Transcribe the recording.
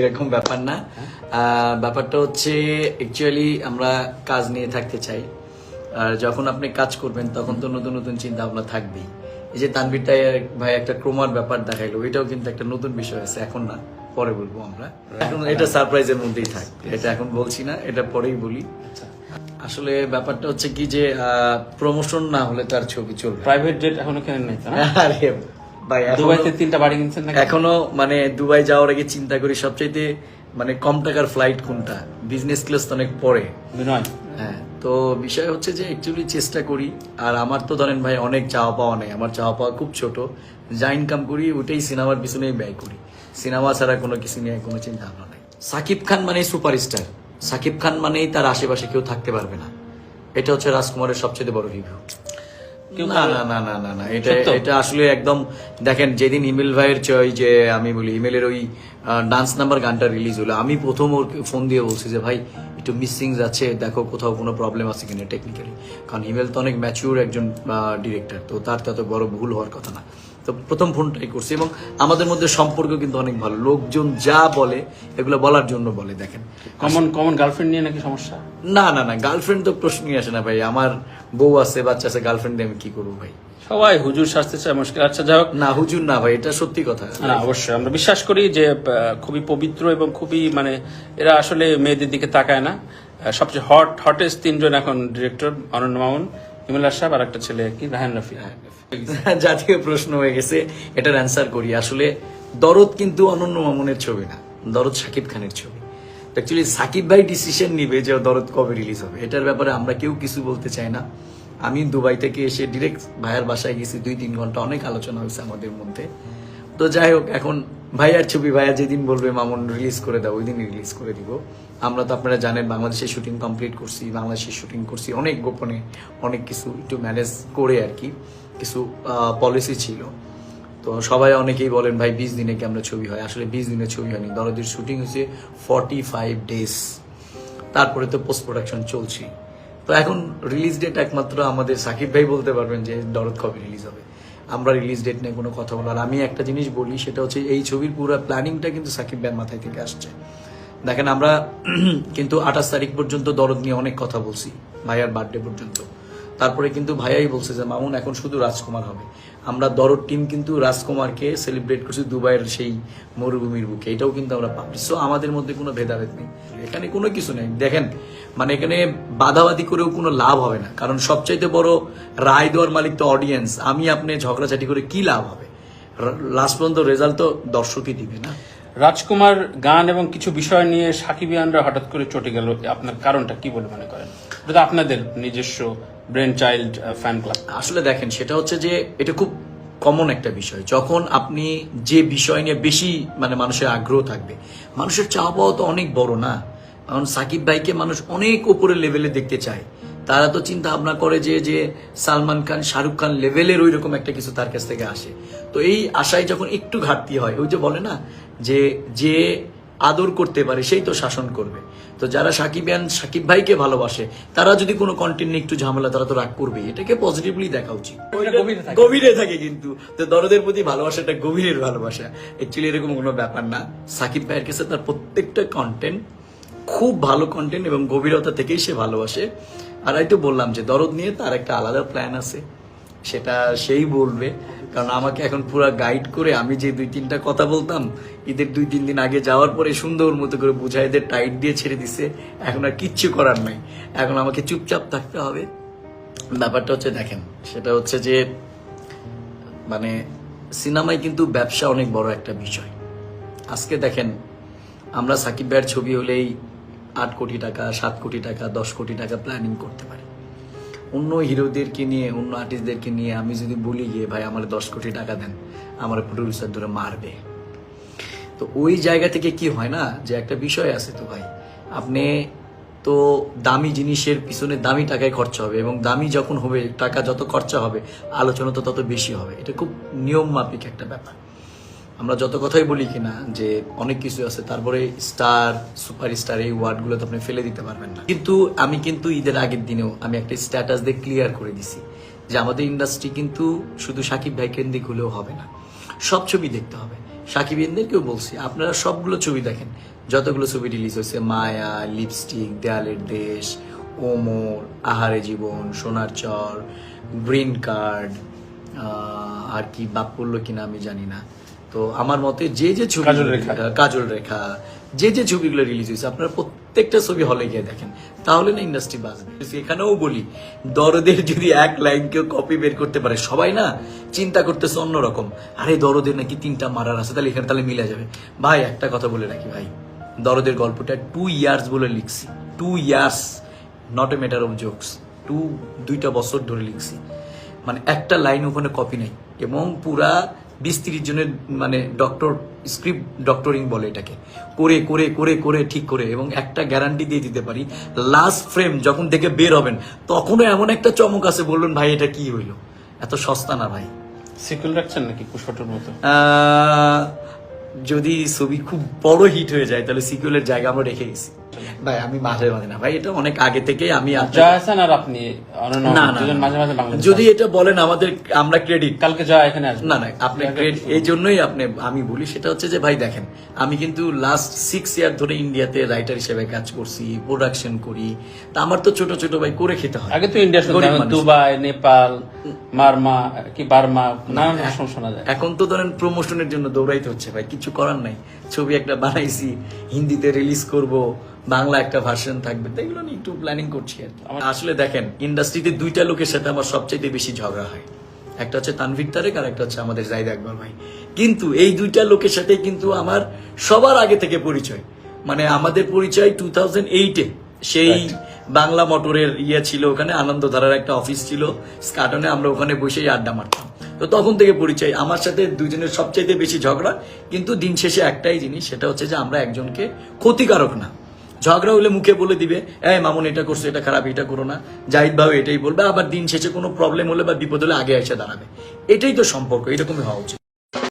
এরকম ব্যাপার না। ব্যাপারটা হচ্ছে অ্যাকচুয়ালি আমরা কাজ নিয়ে থাকতে চাই, আর যখন আপনি কাজ করবেন তখন তো নতুন নতুন চিন্তা ভাবনা থাকবেই। এই যে তানভীর ভাই একটা ক্রোমার ব্যাপার দেখাইলো, এটাও কিন্তু একটা নতুন বিষয় আছে, এখন না, পরে বলবো আমরা। এখন এটা সারপ্রাইজের মধ্যেই থাক, এটা এখন বলছি না, এটা পরেই বলি। আসলে ব্যাপারটা হচ্ছে কি যে প্রমোশন না হলে তার ছবি চলবে। প্রাইভেট জেট এখনো কেনেন নাই তো না? আরে ভাই দুবাইতে 3টা বাড়ি কিনছেন নাকি? এখনো মানে দুবাই যাওয়ার আগে চিন্তা করি সবচাইতে মানে কম টাকার ফ্লাইট কোনটা, বিজনেস ক্লাস তো অনেক পরে। বিনয়, হ্যাঁ, তো বিষয় হচ্ছে যে অ্যাকচুয়ালি চেষ্টা করি। আর আমার তো ধরেন ভাই অনেক চাওয়া পাওয়া নেই, আমার চাওয়া পাওয়া খুব ছোট, যা ইনকাম করি ওটাই সিনেমার পিছনেই ব্যয় করি। সিনেমা ছাড়া কোনো কিছু নিয়ে কোনো চিন্তা ভাবনা নেই। সাকিব খান মানে সুপারস্টার, সাকিব খান মানেই তার আশেপাশে কেউ থাকতে পারবে না, এটা হচ্ছে রাজকুমারের সবচেয়ে বড় রিভিউ। না না না না না না, এটা আসলে একদম দেখেন, যেদিন ইমেল ভাইয়ের ওই যে আমি বলি ইমেলের ওই ডান্স নাম্বার গানটা রিলিজ হলো, আমি প্রথম ওর ফোন দিয়ে বলছি যে ভাই একটু মিসিং যাচ্ছে, দেখো কোথাও কোনো প্রবলেম আছে কিনা টেকনিক্যালি, কারণ ইমেল তো অনেক ম্যাচিউর একজন ডিরেক্টর, তো তার তত বড় ভুল হওয়ার কথা না। তো প্রথম ফোনটাই করছি, এবং আমাদের মধ্যে সম্পর্ক কিন্তু অনেক ভালো, লোকজন যা বলে এগুলো বলার জন্য বলে। দেখেন কমন গার্লফ্রেন্ড নিয়ে নাকি সমস্যা? না না না, গার্লফ্রেন্ড তো প্রশ্নই আসে না ভাই, আমার বউ আছে, বাচ্চা আছে, গার্লফ্রেন্ড দিয়ে আমি কি করবো ভাই? সবাই হুজুর শাস্তি চায় মুশকিল। আচ্ছা যাই হোক, না হুজুর না ভাই, এটা সত্যি কথা। না অবশ্যই আমরা বিশ্বাস করি যে খুবই পবিত্র এবং খুবই মানে এরা আসলে মেয়েদের দিকে তাকায় না। সবচেয়ে হটেস্ট 3জন এখন ডিরেক্টর, অনন্য মামুন, ইমরান সাহেব, আর একটা ছেলে কি রাহান রাফি। জাতীয় প্রশ্ন হয়ে গেছে, এটার অ্যান্সার করি। আসলে দরদ কিন্তু অনন্য মামুনের ছবি না, দরদ সাকিব খানের ছবি। অ্যাকচুয়ালি সাকিব ভাই ডিসিশন নিবে যে দরদ কবে রিলিজ হবে, এটার ব্যাপারে আমরা কেউ কিছু বলতে চাই না। আমি দুবাই থেকে এসে ডিরেক্ট ভাইয়ার বাসায় গেছি, 2-3 ঘন্টা অনেক আলোচনা হয়েছে আমাদের মধ্যে। তো যাই হোক, এখন ভাইয়ার ছবি ভাইয়া যেদিন বলবে মামুন রিলিজ করে দাও, ওই দিন রিলিজ করে দিব। আমরা তো আপনারা জানেন বাংলাদেশে শুটিং কমপ্লিট করছি, বাংলাদেশে শুটিং করছি অনেক গোপনে, অনেক কিছু একটু ম্যানেজ করে আর কি, কিছু পলিসি ছিল। তো সবাই অনেকেই বলেন ভাই 20 দিনে কি আমরা ছবি হয়, আসলে 20 দিনে ছবি হয়নি, দরদের শুটিং হয়েছে 45 ডেজ, তারপরে তো পোস্ট প্রোডাকশন চলছে। তো এখন রিলিজ ডেট একমাত্র আমাদের সাকিব ভাই বলতে পারবেন যে দরদ কবে রিলিজ হবে, আমরা রিলিজ ডেট নিয়ে কোনো কথা বলার। আমি একটা জিনিস বলি, সেটা হচ্ছে এই ছবির পুরো প্ল্যানিংটা কিন্তু সাকিব ভাইয়ের মাথায় থেকে আসছে। দেখেন আমরা কিন্তু 28 তারিখ পর্যন্ত দরদ নিয়ে অনেক কথা বলছি, ভাইয়ার বার্থডে পর্যন্ত। তারপরে কিন্তু ভাইয়াই বলছে যে মামুন এখন শুধু রাজকুমার হবে। আমরা দরদ টিম কিন্তু রাজকুমারকে সেলিব্রেট করছি দুবাইয়ের সেই মরুভূমির বুকে, এটাও কিন্তু আমরা পাবলিশ। সো আমাদের মধ্যে কোনো ভেদাভেদ নেই, এখানে কোনো কিছু নেই। দেখেন মানে এখানে বাধাবাধি করেও কোনো লাভ হবে না, কারণ সবচাইতে বড় রায় দেওয়ার মালিক তো অডিয়েন্স। আমি আপনি ঝগড়াঝাটি করে কি লাভ হবে? লাস্ট পর্যন্ত রেজাল্ট তো দর্শকই দিবে না। রাজকুমার গান এবং কিছু বিষয় নিয়ে সাকিবিয়ানরা হঠাৎ করে চটে গেল, আপনার কারণটা কি বলে মনে করেন? এটা আপনাদের নিজস্ব ব্রেন চাইল্ড ফ্যান ক্লাব। আসলে দেখেন সেটা হচ্ছে যে এটা খুব কমন একটা বিষয়, যখন আপনি যে বিষয় নিয়ে বেশি মানে মানুষের আগ্রহ থাকবে, মানুষের চাওয়া পাওয়া তো অনেক বড় না। কারণ সাকিব ভাইকে মানুষ অনেক উপরের লেভেলে দেখতে চায়, তারা তো চিন্তা ভাবনা করে যে সালমান খান, শাহরুখ খান লেভেলের ওই রকম একটা কিছু তার কাছ থেকে আসে। তো এই আশায় যখন একটু ঘাটতি হয়, ওই যে বলে না যে আদর করতে পারে সেই তো শাসন করবে। তো যারা সাকিব ভাইকে ভালোবাসে, তারা যদি কোনো কন্টেন্ট নিয়ে একটু ঝামেলা, তারা তো রাগ করবে। এটাকে পজিটিভলি দেখা উচিত, গভীরে থাকে কিন্তু। তো দরদের প্রতি ভালোবাসাটা গভীরের ভালোবাসা, অ্যাকচুয়ালি এরকম কোনো ব্যাপার না। সাকিব ভাইয়ের কাছে তার প্রত্যেকটা কন্টেন্ট খুব ভালো কন্টেন্ট, এবং গভীরতা থেকেই সে ভালোবাসে। আর এই তো বললাম যে দরদ নিয়ে তার একটা আলাদা প্ল্যান আছে, সেটা সেই বলবে। কারণ আমাকে এখন পুরো গাইড করে, আমি যে 2-3টা কথা বলতাম ঈদের 2-3 দিন আগে যাওয়ার পরে সুন্দর মতো করে বুঝাইদের টাইট দিয়ে ছেড়ে দিছে। এখন আর কিচ্ছু করার নাই, এখন আমাকে চুপচাপ থাকতে হবে। ব্যাপারটা হচ্ছে দেখেন, সেটা হচ্ছে যে মানে সিনেমায় কিন্তু ব্যবসা অনেক বড় একটা বিষয়। আজকে দেখেন আমরা সাকিব ভাইয়ের ছবি হলেই 8 কোটি টাকা, 7 কোটি টাকা, 10 কোটি টাকা প্ল্যানিং করতে পারি। অন্য হিরোদেরকে নিয়ে, অন্য আর্টিস্টদেরকে নিয়ে আমি যদি বলি গিয়ে ভাই আমার 10 কোটি টাকা দেন, আমার প্রডিউসার ধরে মারবে। তো ওই জায়গা থেকে কি হয় না, যে একটা বিষয় আছে তো ভাই, আপনি তো দামি জিনিসের পিছনে দামি টাকায় খরচা হবে, এবং দামি যখন হবে টাকা যত খরচা হবে আলোচনা তো তত বেশি হবে। এটা খুব নিয়ম মাফিক একটা ব্যাপার। আমরা যত কথাই বলি কিনা যে অনেক কিছু আছে, তারপরে স্টার, সুপারস্টার এই ওয়ার্ডগুলো তো আপনি ফেলে দিতে পারবেন না। কিন্তু আমি কিন্তু ঈদের আগের দিনেও আমি একটা স্ট্যাটাস দিয়ে ক্লিয়ার করে দিছি যে আমাদের ইন্ডাস্ট্রি কিন্তু শুধু সাকিব ভাই কেন্দ্রিক হলেও হবে না, সব ছবি দেখতে হবে। সাকিবিয়ানদেরকেও বলছি, আপনারা সবগুলো ছবি দেখেন, যতগুলো ছবি রিলিজ হয়েছে, মায়া, লিপস্টিক, দেয়ালের দেশ, ওমর, আহারে জীবন, সোনার চর, গ্রিন কার্ড, আর কি বাপ পড়লো কিনা আমি জানি না। তো আমার মতে যে যে ছবি, কাজল রেখা, যে যে ছবিগুলো রিলিজ হয়েছে আপনারা প্রত্যেকটা ছবি হলে গিয়ে দেখেন, তাহলে না ইন্ডাস্ট্রি বাঁচবে। এখানেও বলি, দরদের যদি এক লাইন কেউ কপি বের করতে পারে, সবাই না চিন্তা করতেছে অন্যরকম, আরে দরদের নাকি 3টা মারার আছে, তাহলে এখানে তাহলে মিলে যাবে। ভাই একটা কথা বলে রাখি ভাই, দরদের গল্পটা 2 ইয়ার্স বলে লিখছি, 2 years, not a matter of jokes, 2 বছর ধরে লিখছি, মানে একটা লাইন ওখানে কপি নেই, এবং পুরা 20-30 জনের মানে ডক্টর স্ক্রিপ্ট ডক্টরিং বলে এটাকে, করে করে করে করে ঠিক করে, এবং একটা গ্যারান্টি দিয়ে দিতে পারি, লাস্ট ফ্রেম যখন দেখে বের হবেন তখনও এমন একটা চমক আছে, বলবেন ভাই এটা কি হইলো, এত সস্তা না ভাই। সিকুয়েল রাখছেন নাকি পুষ্পাটুর মতো? যদি ছবি খুব বড় হিট হয়ে যায় তাহলে সিকুয়েলের জায়গা আমরা রেখে গেছি ভাই। আমি মাঝে মাঝে না ভাই, এটা অনেক আগে থেকে আমি জয়াসান আর আপনি না মাঝে মাঝে বাংলাদেশ যদি এটা বলেন আমাদের, আমরা ক্রেডিট কালকে জয়া এখানে আসবে না আপনি এই জন্যই আপনি আমি বলি, সেটা হচ্ছে যে ভাই দেখেন, আমি কিন্তু লাস্ট 6 ইয়ার ধরে ইন্ডিয়াতে রাইটার হিসেবে কাজ করছি, প্রোডাকশন করি, তা আমার তো ছোট ছোট ভাই করে খেতে হয়। আগে তো ইন্ডিয়া দুবাই, নেপাল, বার্মা, নানান রকম শোনা যায়। এখন তো ধরেন প্রমোশনের জন্য দৌড়াইতে হচ্ছে ভাই, কিছু করার নাই। ছবি একটা বানাইছি, হিন্দিতে রিলিজ করব, বাংলা একটা ভার্সন থাকবে, তো এগুলো নিয়ে একটু প্ল্যানিং করছি আর কি। আসলে দেখেন, ইন্ডাস্ট্রিতে 2টা লোকের সাথে আমার সবচেয়ে বেশি ঝগড়া হয়, একটা হচ্ছে তানভীর তারেক আর একটা হচ্ছে আমাদের জাহিদ আকবর ভাই। কিন্তু এই 2টা লোকের সাথে কিন্তু আমার সবার আগে থেকে পরিচয়, মানে আমাদের পরিচয় 2008-এ, সেই বাংলা মোটরের ছিল, ওখানে আনন্দধারার একটা অফিস ছিল স্কাটনে, আমরা ওখানে বসেই আড্ডা মারতাম। তো তখন থেকে পরিচয়, আমার সাথে দুজনের সবচাইতে বেশি ঝগড়া, কিন্তু দিন শেষে একটাই জিনিস, সেটা হচ্ছে যে আমরা একজনকে ক্ষতিকারক না। ঝগড়া হলে মুখে বলে দিবে, এই মামুন এটা করছো, এটা খারাপ, এটা করো না, জাহিদ ভাই এটাই বলবে, আবার দিন শেষে কোনো প্রবলেম হলে বা বিপদ হলে আগে এসে দাঁড়াবে। এটাই তো সম্পর্ক, এরকমই হওয়া উচিত।